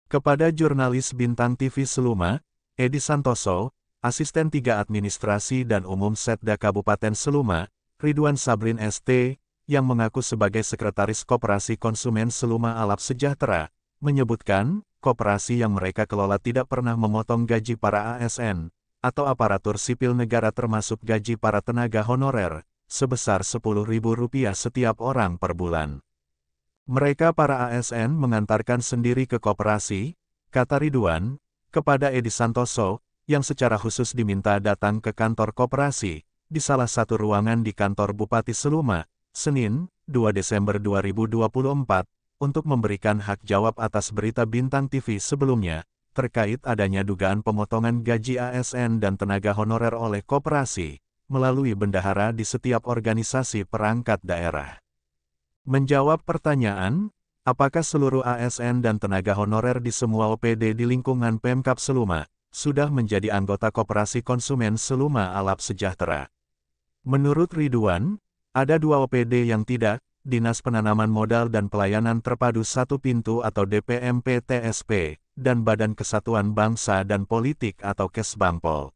Kepada jurnalis Bintang TV Seluma, Edi Santoso, Asisten 3 Administrasi dan Umum Setda Kabupaten Seluma, Ridwan Sabrin ST, yang mengaku sebagai Sekretaris Koperasi Konsumen Seluma Alap Sejahtera, menyebutkan, koperasi yang mereka kelola tidak pernah memotong gaji para ASN, atau aparatur sipil negara termasuk gaji para tenaga honorer, sebesar Rp10.000 setiap orang per bulan. Mereka para ASN mengantarkan sendiri ke koperasi, kata Ridwan, kepada Edi Santoso, yang secara khusus diminta datang ke kantor koperasi, di salah satu ruangan di kantor Bupati Seluma, Senin, 2 Desember 2024, untuk memberikan hak jawab atas berita Bintang TV sebelumnya, terkait adanya dugaan pemotongan gaji ASN dan tenaga honorer oleh koperasi, melalui bendahara di setiap organisasi perangkat daerah. Menjawab pertanyaan, apakah seluruh ASN dan tenaga honorer di semua OPD di lingkungan Pemkab Seluma, sudah menjadi anggota Koperasi Konsumen Seluma Alap Sejahtera? Menurut Ridwan, ada 2 OPD yang tidak, Dinas Penanaman Modal dan Pelayanan Terpadu Satu Pintu atau DPMP-TSP, dan Badan Kesatuan Bangsa dan Politik atau Kesbangpol.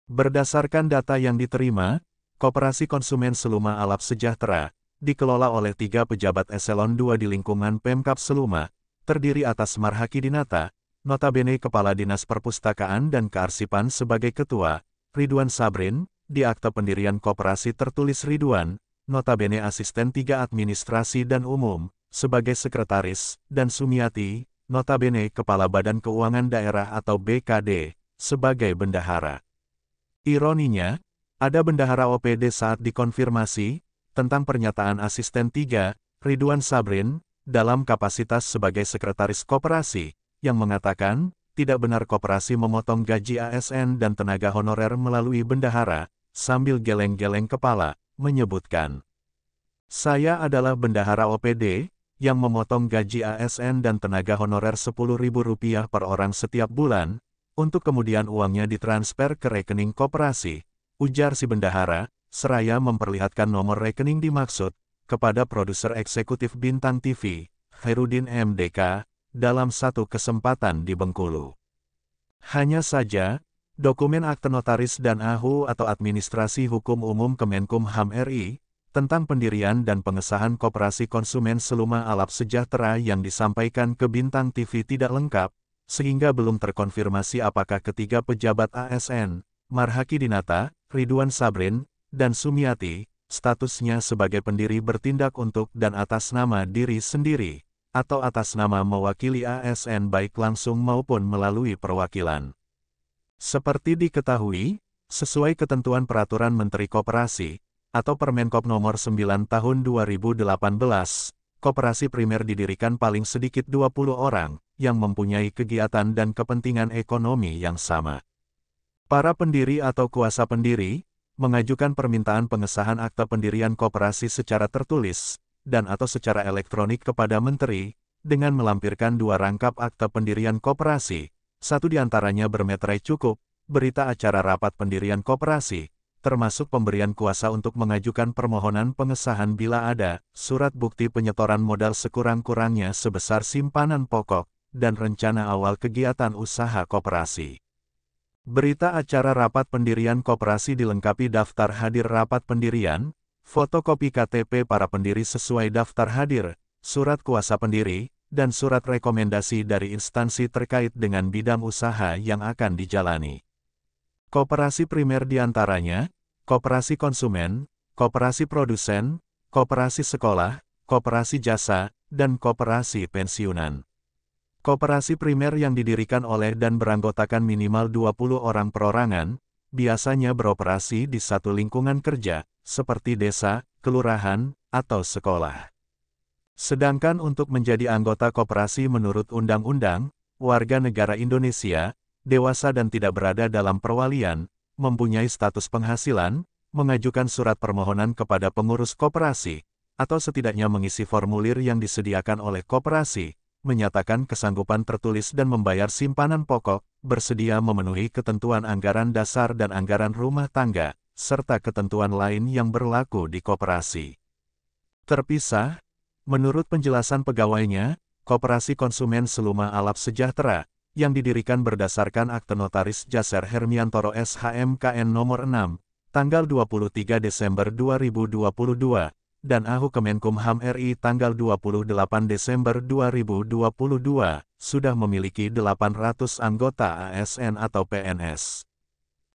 Berdasarkan data yang diterima, Koperasi Konsumen Seluma Alap Sejahtera, dikelola oleh 3 pejabat eselon 2 di lingkungan Pemkab Seluma, terdiri atas Marhaki Dinata, notabene Kepala Dinas Perpustakaan dan Kearsipan sebagai Ketua, Ridwan Sabrin, di akte pendirian koperasi tertulis Ridwan, notabene Asisten 3 Administrasi dan Umum, sebagai Sekretaris, dan Sumiati, notabene Kepala Badan Keuangan Daerah atau BKD, sebagai Bendahara. Ironinya, ada bendahara OPD saat dikonfirmasi, tentang pernyataan Asisten 3, Ridwan Sabrin, dalam kapasitas sebagai Sekretaris Koperasi, yang mengatakan, tidak benar koperasi memotong gaji ASN dan tenaga honorer melalui bendahara, sambil geleng-geleng kepala, menyebutkan, "Saya adalah bendahara OPD, yang memotong gaji ASN dan tenaga honorer Rp10.000 per orang setiap bulan, untuk kemudian uangnya ditransfer ke rekening koperasi," ujar si bendahara, seraya memperlihatkan nomor rekening dimaksud, kepada produser eksekutif Bintang TV, Khairuddin MDK, dalam satu kesempatan di Bengkulu. Hanya saja, dokumen akte notaris dan AHU atau Administrasi Hukum Umum Kemenkumham RI, tentang pendirian dan pengesahan Koperasi Konsumen Seluma Alap Sejahtera yang disampaikan ke Bintang TV tidak lengkap, sehingga belum terkonfirmasi apakah ketiga pejabat ASN, Marhaki Dinata, Ridwan Sabrin, dan Sumiati, statusnya sebagai pendiri bertindak untuk dan atas nama diri sendiri, atau atas nama mewakili ASN baik langsung maupun melalui perwakilan. Seperti diketahui, sesuai ketentuan Peraturan Menteri Koperasi, atau Permenkop Nomor 9 Tahun 2018, koperasi primer didirikan paling sedikit 20 orang, yang mempunyai kegiatan dan kepentingan ekonomi yang sama. Para pendiri atau kuasa pendiri, mengajukan permintaan pengesahan akta pendirian koperasi secara tertulis, dan atau secara elektronik kepada Menteri, dengan melampirkan 2 rangkap akta pendirian koperasi, satu diantaranya bermeterai cukup, berita acara rapat pendirian koperasi, termasuk pemberian kuasa untuk mengajukan permohonan pengesahan bila ada, surat bukti penyetoran modal sekurang-kurangnya sebesar simpanan pokok, dan rencana awal kegiatan usaha koperasi. Berita acara rapat pendirian koperasi dilengkapi daftar hadir rapat pendirian, fotokopi KTP para pendiri sesuai daftar hadir, surat kuasa pendiri, dan surat rekomendasi dari instansi terkait dengan bidang usaha yang akan dijalani. Koperasi primer diantaranya, koperasi konsumen, koperasi produsen, koperasi sekolah, koperasi jasa, dan koperasi pensiunan. Koperasi primer yang didirikan oleh dan beranggotakan minimal 20 orang perorangan, biasanya beroperasi di satu lingkungan kerja, seperti desa, kelurahan, atau sekolah. Sedangkan untuk menjadi anggota koperasi menurut Undang-Undang, warga negara Indonesia, dewasa dan tidak berada dalam perwalian, mempunyai status penghasilan, mengajukan surat permohonan kepada pengurus koperasi, atau setidaknya mengisi formulir yang disediakan oleh koperasi, menyatakan kesanggupan tertulis dan membayar simpanan pokok, bersedia memenuhi ketentuan anggaran dasar dan anggaran rumah tangga, serta ketentuan lain yang berlaku di koperasi. Terpisah, menurut penjelasan pegawainya, Koperasi Konsumen Seluma Alap Sejahtera, yang didirikan berdasarkan Akte Notaris Jaser Hermiantoro SHMKN nomor 6, tanggal 23 Desember 2022, dan AHU Kemenkumham RI tanggal 28 Desember 2022, sudah memiliki 800 anggota ASN atau PNS.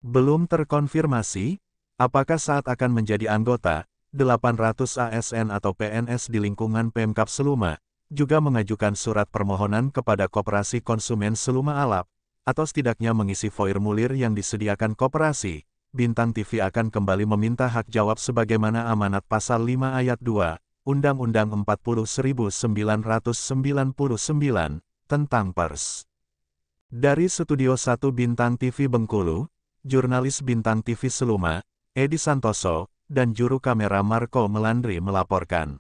Belum terkonfirmasi, apakah saat akan menjadi anggota, 800 ASN atau PNS di lingkungan Pemkab Seluma, juga mengajukan surat permohonan kepada Koperasi Konsumen Seluma Alap, atau setidaknya mengisi formulir yang disediakan koperasi. Bintang TV akan kembali meminta hak jawab sebagaimana amanat Pasal 5 Ayat 2, Undang-Undang 40.1999, tentang pers. Dari Studio 1 Bintang TV Bengkulu, jurnalis Bintang TV Seluma, Edi Santoso, dan juru kamera Marco Melandri melaporkan.